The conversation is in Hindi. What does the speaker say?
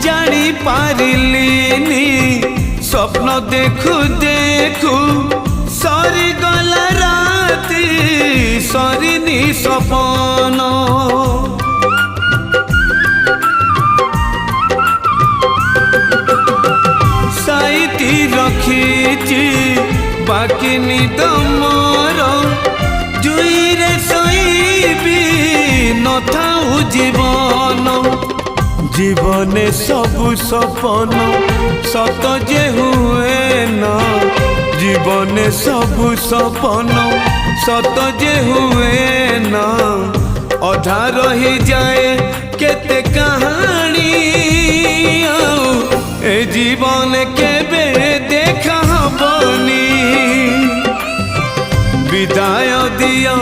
जानी पारिलिनी स्वप्न देखु देखु सरी गला राती सरीनी सपन साइती रखी बाकी निद मोर जुईरे शोइबी नथाऊ जीवन जीवने सबु सपन सत जे हुए ना जीवने सबु सपन सत जे हुए ना अधा रही जाए केते कहानी ए जीवन केबे देखा हबनी विदाय दिया